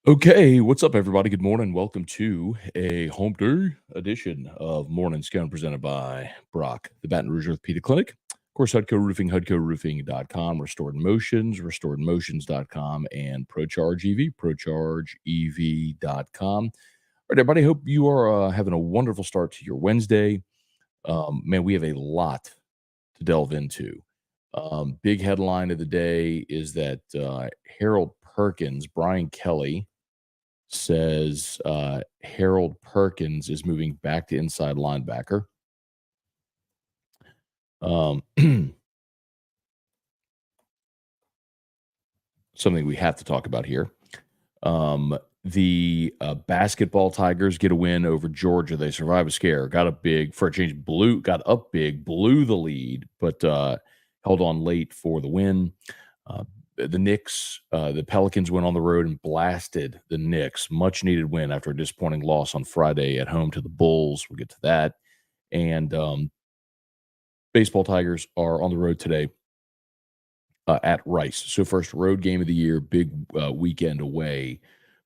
Okay, what's up, everybody? Good morning. Welcome to a home day edition of Morning Scone presented by Brock, the Baton Rouge Orthopedic Clinic. Of course, Hudco Roofing, HudcoRoofing.com, Restored Motions, RestoredMotions.com, and ProCharge EV, ProChargeEV.com. All right, everybody, hope you are having a wonderful start to your Wednesday. Man, we have a lot to delve into. Big headline of the day is that Harold Perkins, Brian Kelly, says Harold Perkins is moving back to inside linebacker. Um, Something we have to talk about here. The basketball Tigers get a win over Georgia. They survive a scare. Got up big for a change. Got up big, blew the lead, but held on late for the win. The Knicks, the Pelicans went on the road and blasted the Knicks. Much needed win after a disappointing loss on Friday at home to the Bulls. We'll get to that. And baseball Tigers are on the road today at Rice. So first road game of the year, big weekend away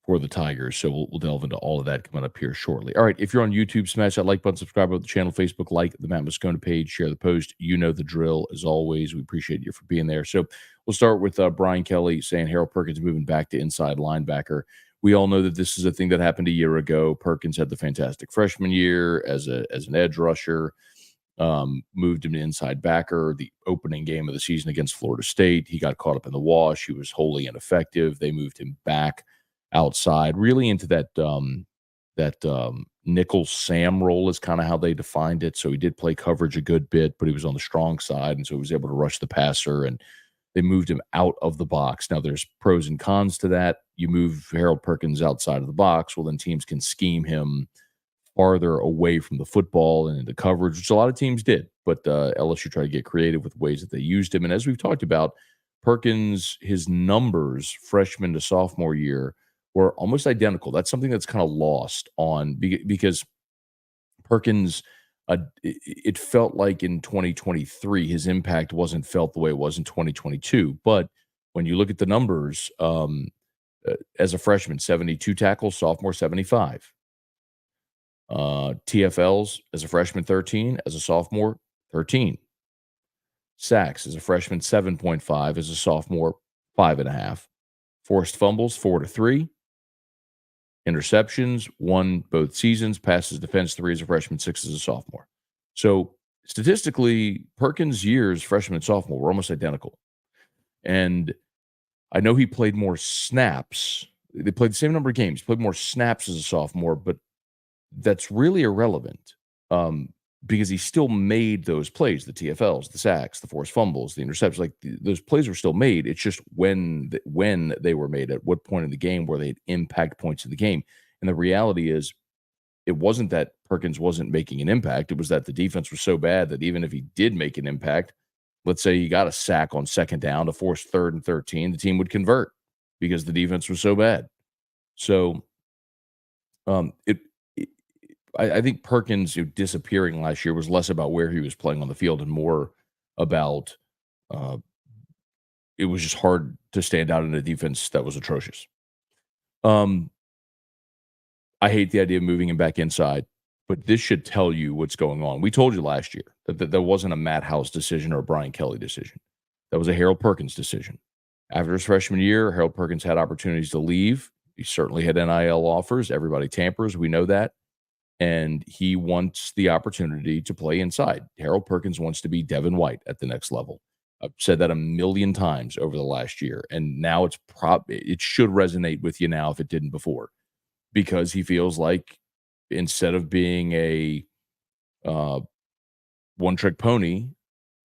for the Tigers. So we'll delve into all of that coming up here shortly. All right, if you're on YouTube, smash that like button, subscribe to the channel, Facebook, like the Matt Moscona page, share the post. You know the drill. As always, we appreciate you for being there. So we'll start with Brian Kelly saying Harold Perkins moving back to inside linebacker. We all know that this is a thing that happened a year ago. Perkins had the fantastic freshman year as an edge rusher. Moved him to inside backer. The opening game of the season against Florida State, he got caught up in the wash. He was wholly ineffective. They moved him back outside, really into that nickel Sam role is kind of how they defined it. So he did play coverage a good bit, but he was on the strong side, and so he was able to rush the passer. And they moved him out of the box. Now there's pros and cons to that. You move Harold Perkins outside of the box, well, then teams can scheme him farther away from the football and into coverage, which a lot of teams did. But LSU tried to get creative with ways that they used him. And as we've talked about, Perkins, his numbers freshman to sophomore year were almost identical. That's something that's kind of lost on because Perkins, it felt like in 2023, his impact wasn't felt the way it was in 2022. But when you look at the numbers, as a freshman, 72 tackles, sophomore, 75. TFLs as a freshman, 13. As a sophomore, 13. Sacks as a freshman, 7.5. As a sophomore, 5.5. Forced fumbles, 4-3. Interceptions, 1 both seasons. Passes defense, 3 as a freshman, 6 as a sophomore. So statistically, Perkins' years, freshman and sophomore, were almost identical. And I know he played more snaps. They played the same number of games. Played more snaps as a sophomore, but that's really irrelevant because he still made those plays, the TFLs, the sacks, the forced fumbles, the interceptions. Like those plays were still made. It's just when they were made, at what point in the game where they had impact points in the game. And the reality is it wasn't that Perkins wasn't making an impact. It was that the defense was so bad that even if he did make an impact, let's say he got a sack on second down to force 3rd and 13, the team would convert because the defense was so bad. So I think Perkins disappearing last year was less about where he was playing on the field and more about it was just hard to stand out in a defense that was atrocious. I hate the idea of moving him back inside, but this should tell you what's going on. We told you last year that there wasn't a Matt House decision or a Brian Kelly decision. That was a Harold Perkins decision. After his freshman year, Harold Perkins had opportunities to leave. He certainly had NIL offers. Everybody tampers. We know that. And he wants the opportunity to play inside. Harold Perkins wants to be Devin White at the next level. I've said that a million times over the last year, and now it should resonate with you now if it didn't before, because he feels like instead of being a one-trick pony,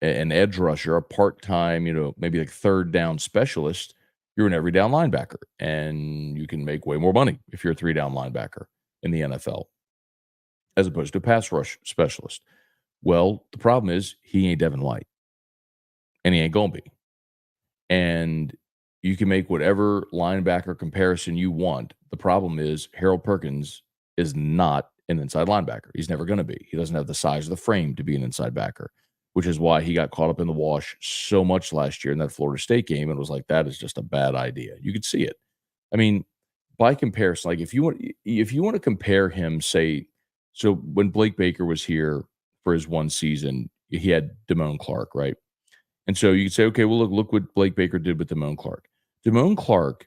an edge rusher, a part-time, maybe like third down specialist, you're an every down linebacker, and you can make way more money if you're a 3-down linebacker in the NFL, as opposed to a pass rush specialist. Well, the problem is he ain't Devin White, and he ain't going to be. And you can make whatever linebacker comparison you want. The problem is Harold Perkins is not an inside linebacker. He's never going to be. He doesn't have the size of the frame to be an inside backer, which is why he got caught up in the wash so much last year in that Florida State game and was like, that is just a bad idea. You could see it. I mean, by comparison, like if you want to compare him, say, so when Blake Baker was here for his one season, he had Damone Clark, right? And so you could say, okay, well, look what Blake Baker did with Damone Clark. Damone Clark,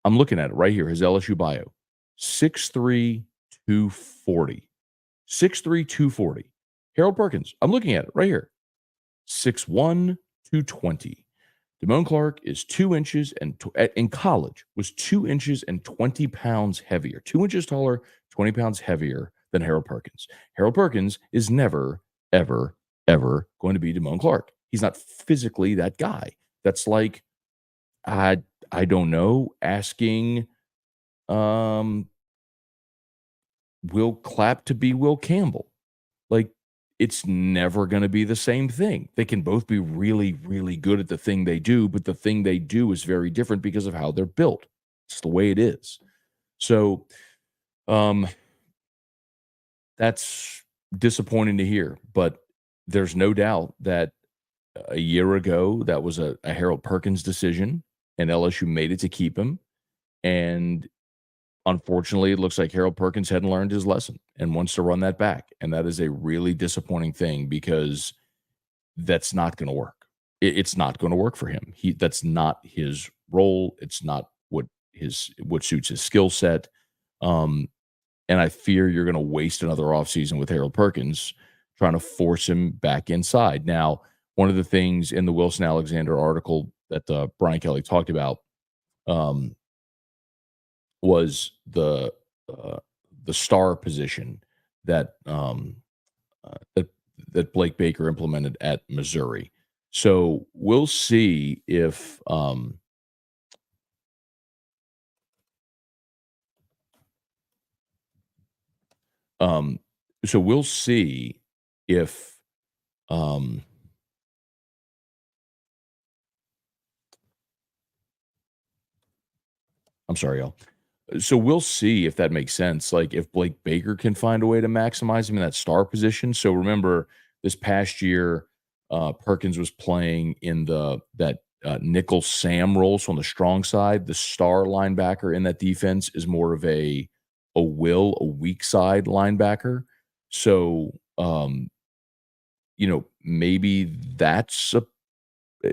I'm looking at it right here, his LSU bio, 6'3", 240. 6'3", 240. Harold Perkins, I'm looking at it right here, 6'1", 220. Damone Clark is 2 inches and in college was 2 inches and 20 pounds heavier, 2 inches taller, 20 pounds heavier than Harold Perkins. Harold Perkins is never, ever, ever going to be Damone Clark. He's not physically that guy. That's like, I I don't know, asking um Will Clapp to be Will Campbell. Like, it's never gonna be the same thing. They can both be really, really good at the thing they do, but the thing they do is very different because of how they're built. It's the way it is. So, um, that's disappointing to hear, but there's no doubt that a year ago, that was a Harold Perkins decision, and LSU made it to keep him, and unfortunately, it looks like Harold Perkins hadn't learned his lesson and wants to run that back, and that is a really disappointing thing because that's not gonna work. It's not gonna work for him. That's not his role. It's not what suits his skill set, um, and I fear you're gonna waste another offseason with Harold Perkins trying to force him back inside. Now, one of the things in the Wilson Alexander article that, Brian Kelly talked about, um, was uh, the star position that, that Blake Baker implemented at Missouri. So we'll see if, um, so we'll see if, um, I'm sorry, y'all. So we'll see if that makes sense. Like if Blake Baker can find a way to maximize him in that star position. So remember this past year, Perkins was playing in that nickel Sam role. So on the strong side, the star linebacker in that defense is more of a weak side linebacker. So maybe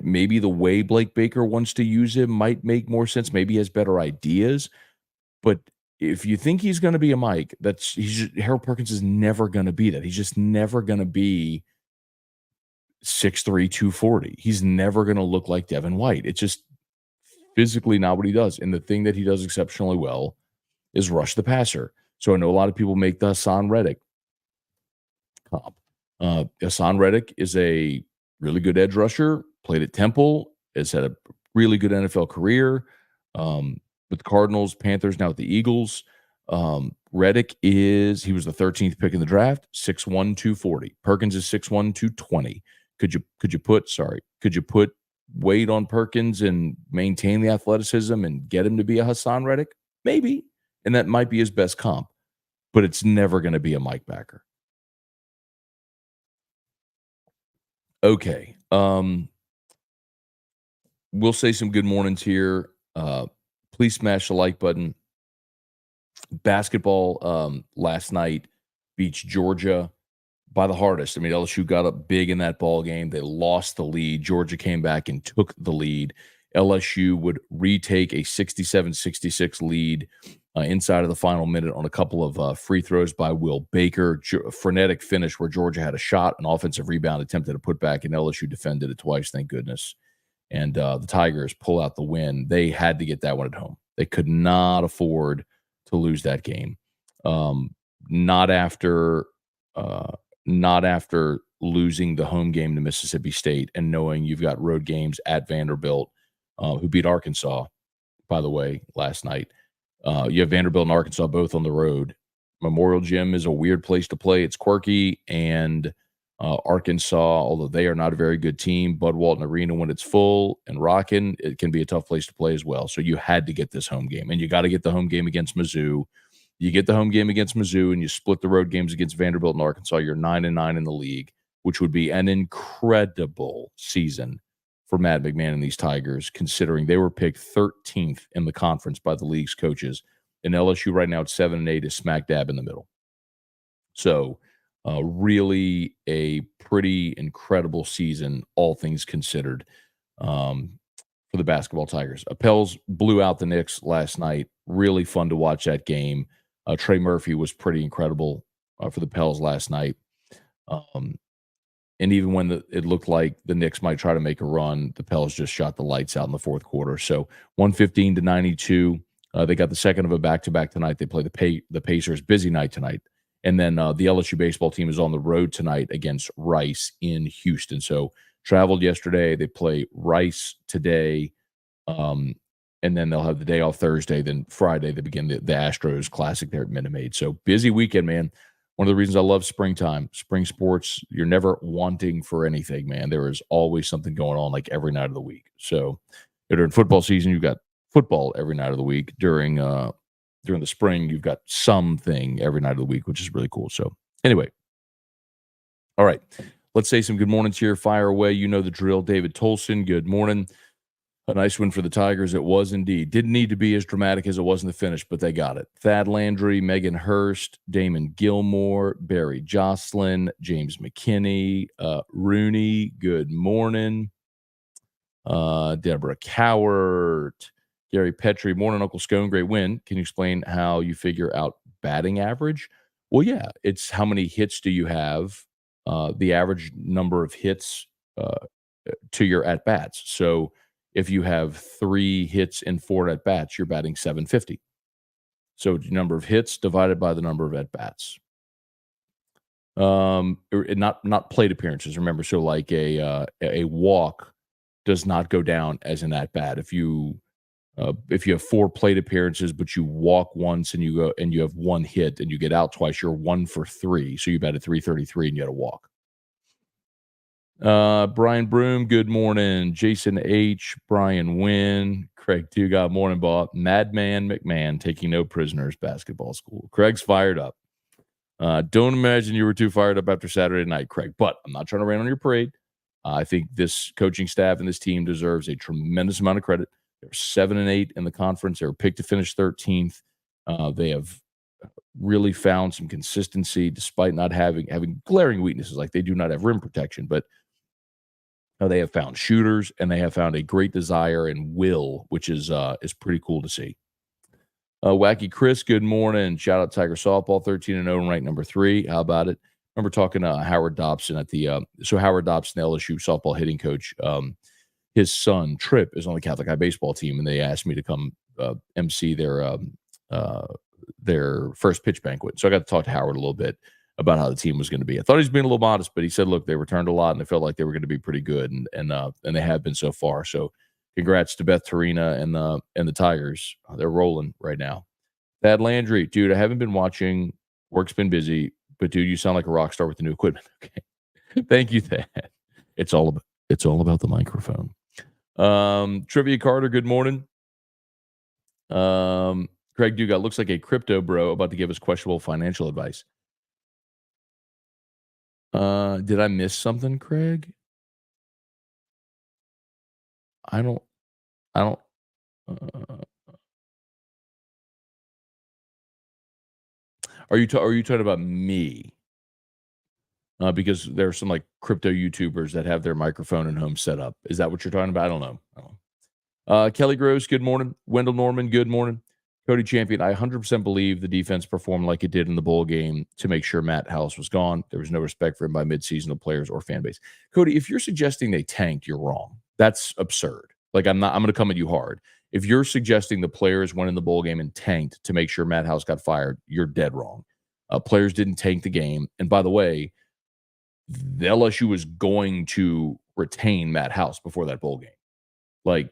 maybe the way Blake Baker wants to use him might make more sense. Maybe he has better ideas, but if you think he's gonna be a Mike, Harold Perkins is never gonna be that. He's just never gonna be 6'3", 240. He's never gonna look like Devin White. It's just physically not what he does, and the thing that he does exceptionally well is rush the passer. So I know a lot of people make the Hassan Reddick comp. Hassan Reddick is a really good edge rusher, played at Temple, has had a really good NFL career, with the Cardinals, Panthers, now with the Eagles. Reddick he was the 13th pick in the draft, 6'1", 240. Perkins is 6'1", 220. Could you put weight on Perkins and maintain the athleticism and get him to be a Hassan Reddick? Maybe. And that might be his best comp, but it's never going to be a Mike Backer. Okay. We'll say some good mornings here. Please smash the like button. Basketball last night beats Georgia by the hardest. I mean, LSU got up big in that ball game. They lost the lead. Georgia came back and took the lead. LSU would retake a 67-66 lead inside of the final minute on a couple of free throws by Will Baker. Frenetic finish where Georgia had a shot, an offensive rebound, attempted to put back, and LSU defended it twice, thank goodness. And the Tigers pull out the win. They had to get that one at home. They could not afford to lose that game. Not after losing the home game to Mississippi State and knowing you've got road games at Vanderbilt, who beat Arkansas, by the way, last night. You have Vanderbilt and Arkansas both on the road. Memorial Gym is a weird place to play. It's quirky, and Arkansas, although they are not a very good team, Bud Walton Arena, when it's full and rocking, it can be a tough place to play as well. So you had to get this home game, and you got to get the home game against Mizzou. You get the home game against Mizzou, and you split the road games against Vanderbilt and Arkansas. You're 9-9 in the league, which would be an incredible season for Matt McMahon and these Tigers, considering they were picked 13th in the conference by the league's coaches. And LSU right now at 7-8 is smack dab in the middle. So, really a pretty incredible season, all things considered, um, for the basketball Tigers. Pels blew out the Knicks last night. Really fun to watch that game. Trey Murphy was pretty incredible for the Pels last night. Um, and even when it looked like the Knicks might try to make a run, the Pels just shot the lights out in the fourth quarter. So 115-92. They got the second of a back-to-back tonight. They play the Pacers. Busy night tonight. And then the LSU baseball team is on the road tonight against Rice in Houston. So traveled yesterday. They play Rice today. Um, and then they'll have the day off Thursday. Then Friday, they begin the Astros Classic there at Minute Maid. So busy weekend, man. One of the reasons I love springtime, spring sports, you're never wanting for anything, man. There is always something going on like every night of the week. So during football season, you've got football every night of the week. During the spring, you've got something every night of the week, which is really cool. So anyway, all right. Let's say some good mornings here. Fire away. You know the drill. David Tolson, good morning. A nice win for the Tigers. It was indeed. Didn't need to be as dramatic as it was in the finish, but they got it. Thad Landry, Megan Hurst, Damon Gilmore, Barry Jocelyn, James McKinney, Rooney, good morning. Deborah Cowart, Gary Petrie, morning, Uncle Scone, great win. Can you explain how you figure out batting average? Well, yeah, it's how many hits do you have, the average number of hits to your at-bats. So if you have 3 hits and 4 at-bats, you're batting 750. So number of hits divided by the number of at-bats. Not plate appearances, remember. So like a walk does not go down as an at-bat. If you have 4 plate appearances, but you walk once and you have 1 hit and you get out twice, you're 1 for 3. So you batted 333 and you had a walk. Brian Broom, good morning. Jason H, Brian Wynn, Craig Dugas, morning, ball. Madman McMahon taking no prisoners, basketball school. Craig's fired up. Don't imagine you were too fired up after Saturday night, Craig, but I'm not trying to rain on your parade. I think this coaching staff and this team deserves a tremendous amount of credit. They're 7-8 in the conference. They were picked to finish 13th. They have really found some consistency despite not having glaring weaknesses. Like they do not have rim protection, but they have found shooters and they have found a great desire and will, which is pretty cool to see. Wacky Chris, good morning. Shout out Tiger softball, 13-0, ranked number 3. How about it? Remember talking to Howard Dobson at the so Howard Dobson, LSU softball hitting coach. His son Tripp is on the Catholic High baseball team, and they asked me to come MC their first pitch banquet. So I got to talk to Howard a little bit about how the team was going to be. I thought he was being a little modest, but he said, look, they returned a lot and they felt like they were going to be pretty good. And they have been so far. So congrats to Beth Tarina and the Tigers. They're rolling right now. Thad Landry, dude, I haven't been watching. Work's been busy, but dude, you sound like a rock star with the new equipment. Okay. Thank you, Thad. It's all about the microphone. Trivia Carter, good morning. Craig Dugas looks like a crypto bro about to give us questionable financial advice. Did I miss something, Craig? I don't. Uh, are you talking about me? Because there's some like crypto YouTubers that have their microphone and home set up. Is that what you're talking about? I don't know. Kelly Gross, good morning. Wendell Norman, good morning. Cody Champion, I 100% believe the defense performed like it did in the bowl game to make sure Matt House was gone. There was no respect for him by midseason of players or fan base. Cody, if you're suggesting they tanked, you're wrong. That's absurd. Like I'm going to come at you hard. If you're suggesting the players went in the bowl game and tanked to make sure Matt House got fired, you're dead wrong. Players didn't tank the game. And by the way, the LSU was going to retain Matt House before that bowl game. Like,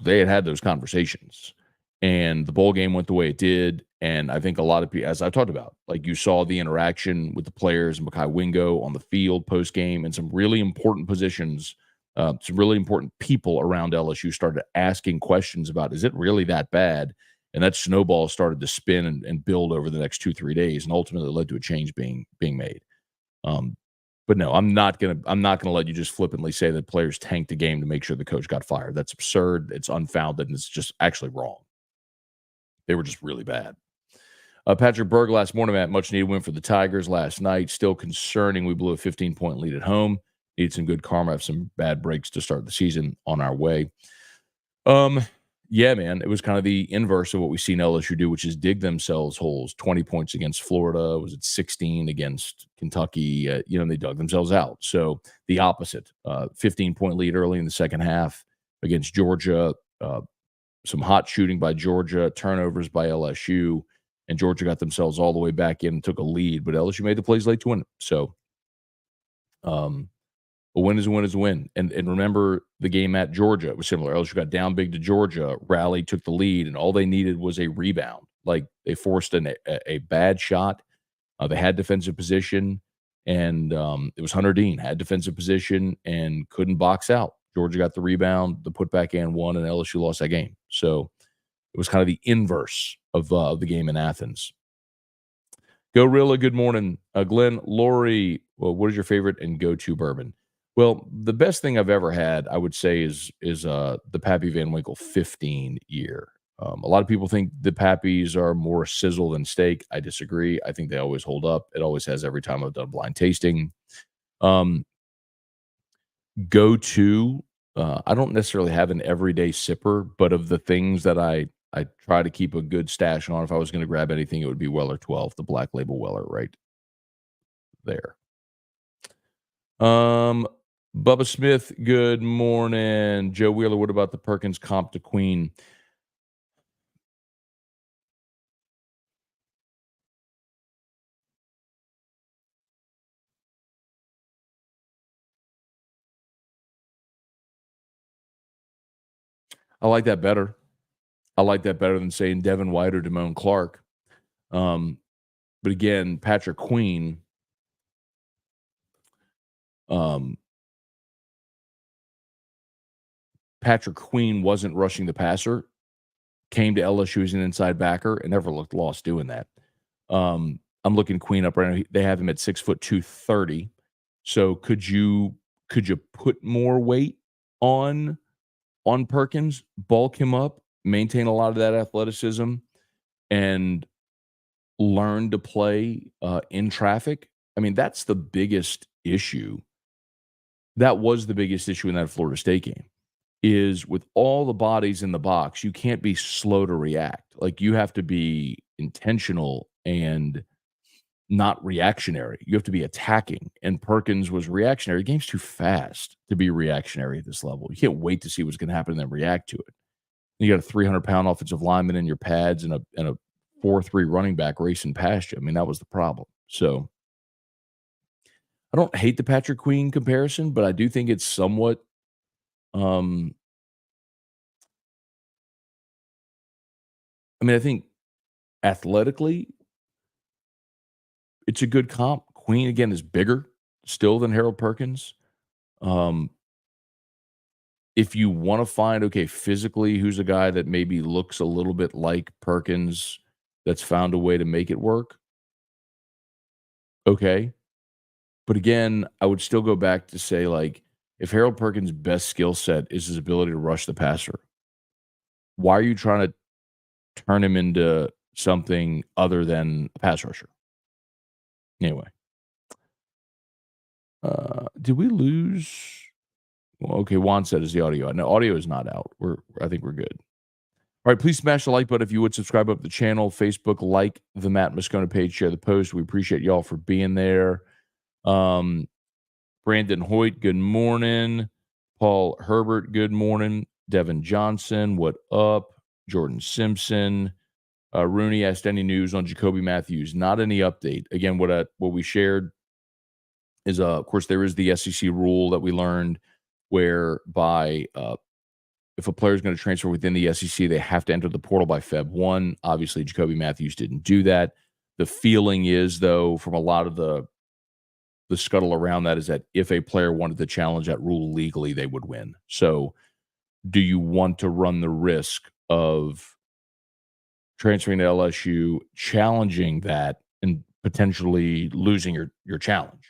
they had those conversations, and the bowl game went the way it did. And I think a lot of people, as I talked about, like you saw the interaction with the players and Mekhi Wingo on the field post game, and some really important positions, some really important people around LSU started asking questions about, is it really that bad? And that snowball started to spin and build over the next 2-3 days, and ultimately led to a change being made. But no, I'm not gonna let you just flippantly say that players tanked the game to make sure the coach got fired. That's absurd. It's unfounded, and it's just actually wrong. They were just really bad. Patrick Berg last morning, Matt, much needed win for the Tigers last night. Still concerning. We blew a 15-point lead at home. Need some good karma. Have some bad breaks to start the season on our way. Yeah, man, it was kind of the inverse of what we've seen LSU do, which is dig themselves holes. 20 points against Florida. Was it 16 against Kentucky? They dug themselves out. So the opposite. 15-point lead early in the second half against Georgia. Some hot shooting by Georgia, turnovers by LSU, and Georgia got themselves all the way back in and took a lead, but LSU made the plays late to win. So, a win is a win is a win. And remember the game at Georgia, it was similar. LSU got down big to Georgia, rallied, took the lead, and all they needed was a rebound. Like they forced a bad shot. They had defensive position, and it was Hunter Dean had defensive position and couldn't box out. Georgia got the rebound, the putback and won, and LSU lost that game. So it was kind of the inverse of the game in Athens. Gorilla, good morning. Glenn, Lori, well, what is your favorite and go-to bourbon? Well, the best thing I've ever had, I would say, is the Pappy Van Winkle 15 year. A lot of people think the Pappies are more sizzle than steak. I disagree. I think they always hold up. It always has every time I've done blind tasting. Go-to, I don't necessarily have an everyday sipper, but of the things that I try to keep a good stash on, if I was going to grab anything, it would be Weller 12, the Black Label Weller right there. Bubba Smith, good morning. Joe Wheeler, what about the Perkins comp to Queen? I like that better. I like that better than saying Devin White or Damone Clark. But again, Patrick Queen, Patrick Queen wasn't rushing the passer, came to LSU as an inside backer, and never looked lost doing that. I'm looking Queen up right now. They have him at 6'2", 230. So could you put more weight on Perkins, bulk him up, maintain a lot of that athleticism, and learn to play in traffic? I mean, that's the biggest issue. That was the biggest issue in that Florida State game, is with all the bodies in the box, you can't be slow to react. Like, you have to be intentional and not reactionary. You have to be attacking. And Perkins was reactionary. The game's too fast to be reactionary at this level. You can't wait to see what's going to happen and then react to it. You got a 300-pound offensive lineman in your pads and a 4-3 running back racing past you. I mean, that was the problem. So I don't hate the Patrick Queen comparison, but I do think it's somewhat I think athletically, it's a good comp. Queen, again, is bigger still than Harold Perkins. If you want to find, okay, physically, who's a guy that maybe looks a little bit like Perkins that's found a way to make it work, okay. But again, I would still go back to say, like, if Harold Perkins' best skill set is his ability to rush the passer, why are you trying to turn him into something other than a pass rusher? Anyway. Did we lose? Well, okay, Juan said, is the audio out? No, audio is not out. I think we're good. All right, please smash the like button if you would. Subscribe up to the channel, Facebook, like the Matt Moscona page, share the post. We appreciate y'all for being there. Brandon Hoyt, good morning. Paul Herbert, good morning. Devin Johnson, what up? Jordan Simpson. Rooney asked any news on Jacoby Matthews. Not any update. Again, what we shared is, of course, there is the SEC rule that we learned whereby if a player is going to transfer within the SEC, they have to enter the portal by Feb 1. Obviously, Jacoby Matthews didn't do that. The feeling is, though, from a lot of the scuttle around that, is that if a player wanted to challenge that rule legally, they would win. So do you want to run the risk of transferring to LSU, challenging that, and potentially losing your challenge?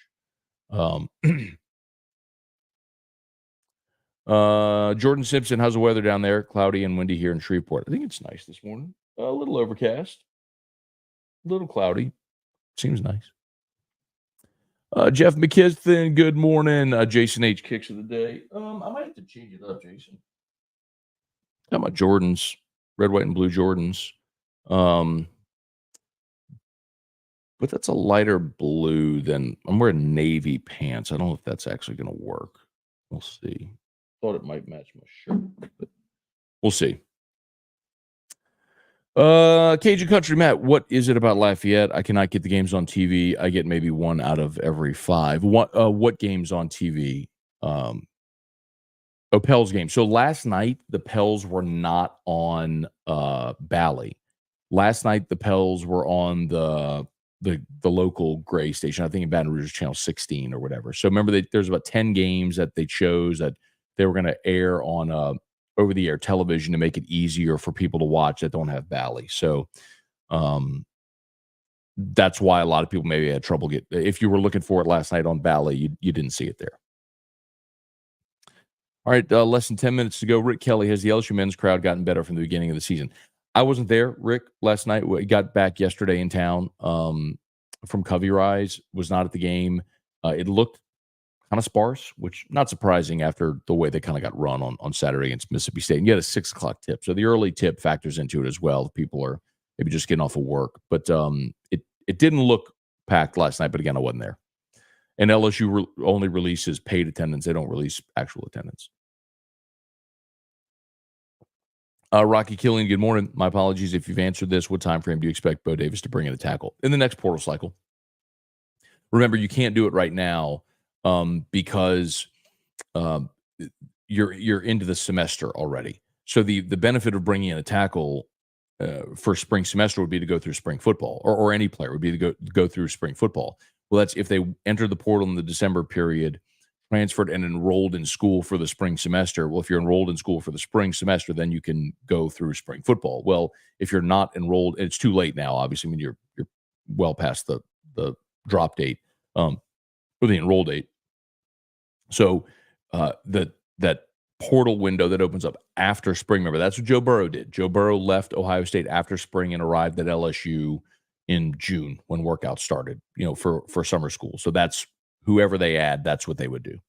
Jordan Simpson, how's the weather down there? Cloudy and windy here in Shreveport. I think it's nice this morning. A little overcast, a little cloudy. Seems nice. Jeff McKithen, good morning. Jason H. Kicks of the day. I might have to change it up, Jason. Got my Jordans, red, white, and blue Jordans. But that's a lighter blue than I'm wearing navy pants. I don't know if that's actually going to work. We'll see. Thought it might match my shirt, but we'll see. Cajun Country Matt, what is it about Lafayette? I cannot get the games on TV. I get maybe one out of every 5. What games on TV? Pels game. So last night the Pels were not on Bally. Last night the Pels were on the local gray station. I think in Baton Rouge, channel 16 or whatever. So remember there's about 10 games that they chose that they were going to air on over the air television to make it easier for people to watch that don't have Bally. So that's why a lot of people maybe had trouble if you were looking for it last night on Bally, you didn't see it there. All right, less than 10 minutes to go. Rick Kelly, has the LSU men's crowd gotten better from the beginning of the season? I wasn't there, Rick, last night. We got back yesterday in town from Covey Rise, was not at the game. It looked kind of sparse, which not surprising after the way they kind of got run on Saturday against Mississippi State. And you had a 6 o'clock tip. So the early tip factors into it as well. People are maybe just getting off of work. But it didn't look packed last night, but again, I wasn't there. And LSU only releases paid attendance. They don't release actual attendance. Rocky Killian, good morning. My apologies if you've answered this. What time frame do you expect Bo Davis to bring in a tackle? In the next portal cycle. Remember, you can't do it right now because you're into the semester already. So the benefit of bringing in a tackle for spring semester would be to go through spring football, or any player would be to go through spring football. Well, that's if they entered the portal in the December period, transferred and enrolled in school for the spring semester. Well, if you're enrolled in school for the spring semester, then you can go through spring football. Well, if you're not enrolled, it's too late now. Obviously, I mean you're well past the drop date or the enroll date. So that portal window that opens up after spring. Remember, that's what Joe Burrow did. Joe Burrow left Ohio State after spring and arrived at LSU in June when workouts started, for summer school. So that's whoever they add, that's what they would do.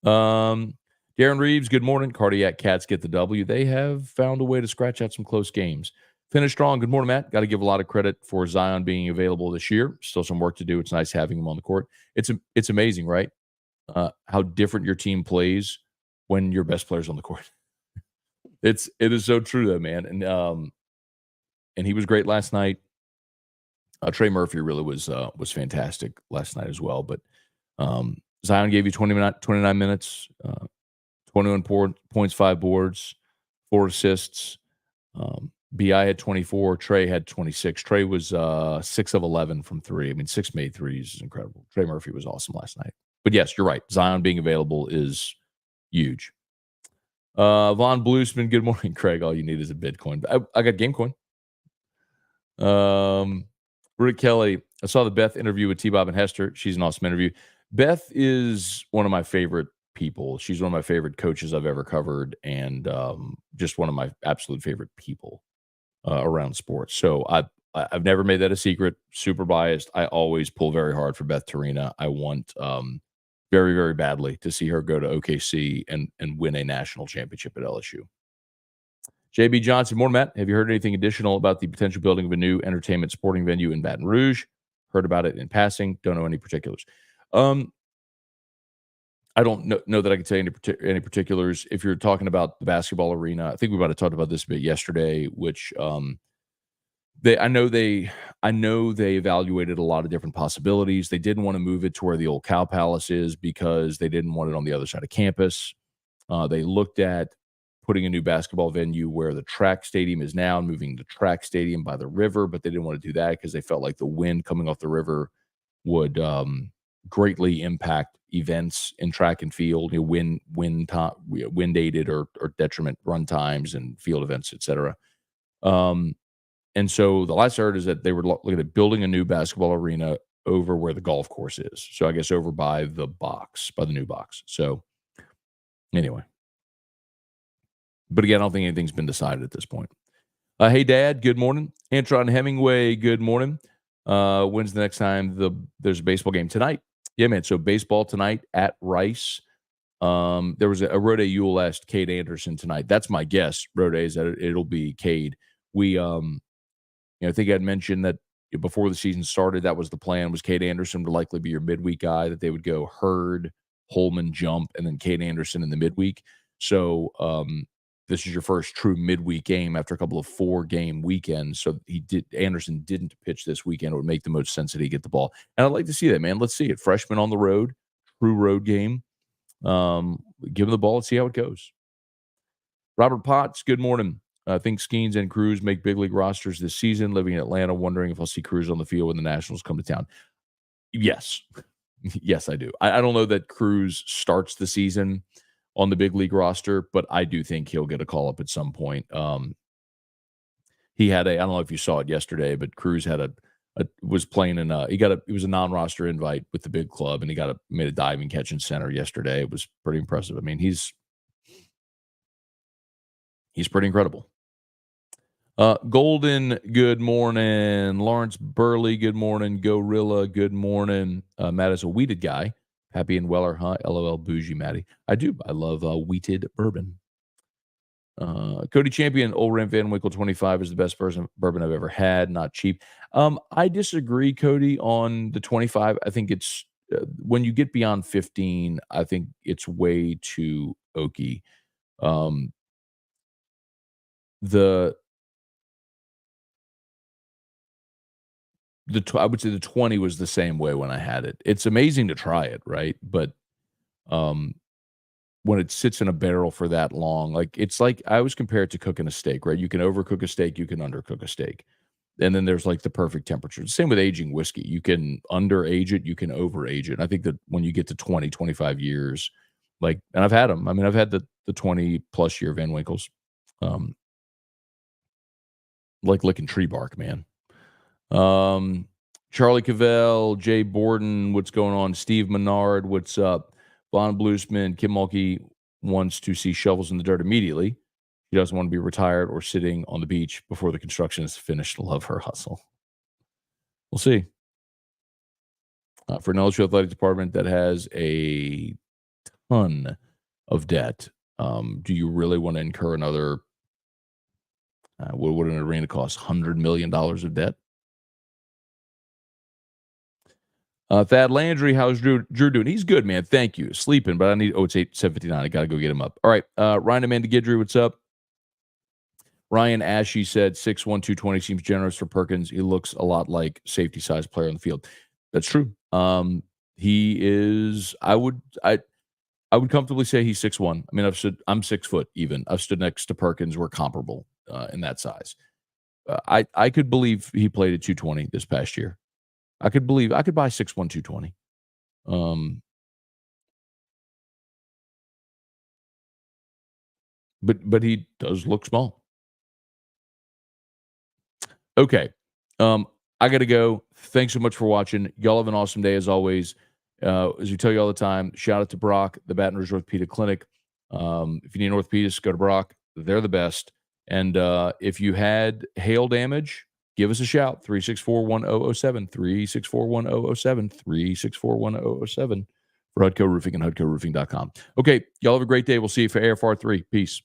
Darren Reeves, good morning. Cardiac Cats get the W. They have found a way to scratch out some close games. Finish strong. Good morning, Matt. Got to give a lot of credit for Zion being available this year. Still some work to do. It's nice having him on the court. It's amazing, right? How different your team plays when your best player's on the court. It is so true though, man. And he was great last night. Trey Murphy really was fantastic last night as well. But Zion gave you 29 minutes, 21 points, 5 boards, 4 assists. BI had 24. Trey had 26. Trey was 6 of 11 from 3. I mean, 6 made threes is incredible. Trey Murphy was awesome last night. But yes, you're right. Zion being available is huge. Von Bluesman, good morning, Craig. All you need is a Bitcoin. I got Gamecoin. Rick Kelly, I saw the Beth interview with T-Bob and Hester. She's an awesome interview. Beth is one of my favorite people. She's one of my favorite coaches I've ever covered, and just one of my absolute favorite people around sports. So I've never made that a secret. Super biased. I always pull very hard for Beth Torina. I want very, very badly to see her go to OKC and win a national championship at LSU. JB Johnson, morning, Matt. Have you heard anything additional about the potential building of a new entertainment sporting venue in Baton Rouge? Heard about it in passing. Don't know any particulars. I don't know that I can say any particulars. If you're talking about the basketball arena, I think we might have talked about this a bit yesterday, which I know they evaluated a lot of different possibilities. They didn't want to move it to where the old Cow Palace is because they didn't want it on the other side of campus. They looked at putting a new basketball venue where the track stadium is now, moving the track stadium by the river, but they didn't want to do that because they felt like the wind coming off the river would greatly impact events in track and field, wind aided or detriment run times and field events, etc. And so the last I heard is that they were looking at building a new basketball arena over where the golf course is. So I guess over by the new box. So anyway. But again, I don't think anything's been decided at this point. Hey, Dad, good morning. Antron Hemingway, good morning. When's the next time there's a baseball game? Tonight. Yeah, man. So baseball tonight at Rice. There was a Rode Ewell asked Cade Anderson tonight. That's my guess. Rode is that it'll be Cade. We I think I'd mentioned that before the season started, that was the plan. Was Cade Anderson would likely be your midweek guy, that they would go Hurd, Holman, Jump, and then Cade Anderson in the midweek. So this is your first true midweek game after a couple of 4-game weekends. So Anderson didn't pitch this weekend. It would make the most sense that he get the ball. And I'd like to see that, man. Let's see it. Freshman on the road, true road game. Give him the ball and see how it goes. Robert Potts, good morning. I think Skeens and Cruz make big league rosters this season. Living in Atlanta, wondering if I'll see Cruz on the field when the Nationals come to town. Yes. Yes, I do. I don't know that Cruz starts the season on the big league roster, but I do think he'll get a call up at some point. He had I don't know if you saw it yesterday, but Cruz had was playing in it was a non-roster invite with the big club, and he made a diving catch in center yesterday. It was pretty impressive. I mean, he's pretty incredible. Golden, good morning. Lawrence Burley, good morning. Gorilla, good morning. Matt is a wheated guy. Happy and Weller, huh? LOL, bougie, Matty. I do. I love wheated bourbon. Cody Champion, Old Ram Van Winkle 25 is the best bourbon I've ever had. Not cheap. I disagree, Cody, on the 25. I think it's when you get beyond 15, I think it's way too oaky. I would say the 20 was the same way when I had it. It's amazing to try it, right? But when it sits in a barrel for that long, it's like I always compare it to cooking a steak, right? You can overcook a steak, you can undercook a steak. And then there's like the perfect temperature. Same with aging whiskey. You can underage it, you can overage it. And I think that when you get to 20, 25 years, and I've had them. I mean, I've had the 20 plus year Van Winkles. Like licking tree bark, man. Charlie Cavell, Jay Borden, what's going on? Steve Menard, what's up? Von Bluesman, Kim Mulkey wants to see shovels in the dirt immediately. He doesn't want to be retired or sitting on the beach before the construction is finished. Love her hustle. We'll see. For an LSU athletic department that has a ton of debt, do you really want to incur another, what would an arena cost? $100 million of debt? Thad Landry, how's Drew doing? He's good, man. Thank you. Sleeping, but it's 7:59. I got to go get him up. All right. Ryan Amanda Gidry, what's up? Ryan Ashy said 6'1", 220 seems generous for Perkins. He looks a lot like safety size player on the field. That's true. He is, I would comfortably say he's 6'1". I mean, I'm 6 foot even. I've stood next to Perkins. We're comparable in that size. I could believe he played at 220 this past year. I could buy 6'1", 220. But he does look small. Okay. I got to go. Thanks so much for watching. Y'all have an awesome day as always. As we tell you all the time, shout out to Brock, the Baton Rouge Orthopedic Clinic. If you need an orthopedist, go to Brock. They're the best. And if you had hail damage, give us a shout, 364-1007, 364-1007, 364-1007 for Hudco Roofing and HudcoRoofing.com. Okay, y'all have a great day. We'll see you for AFR3. Peace.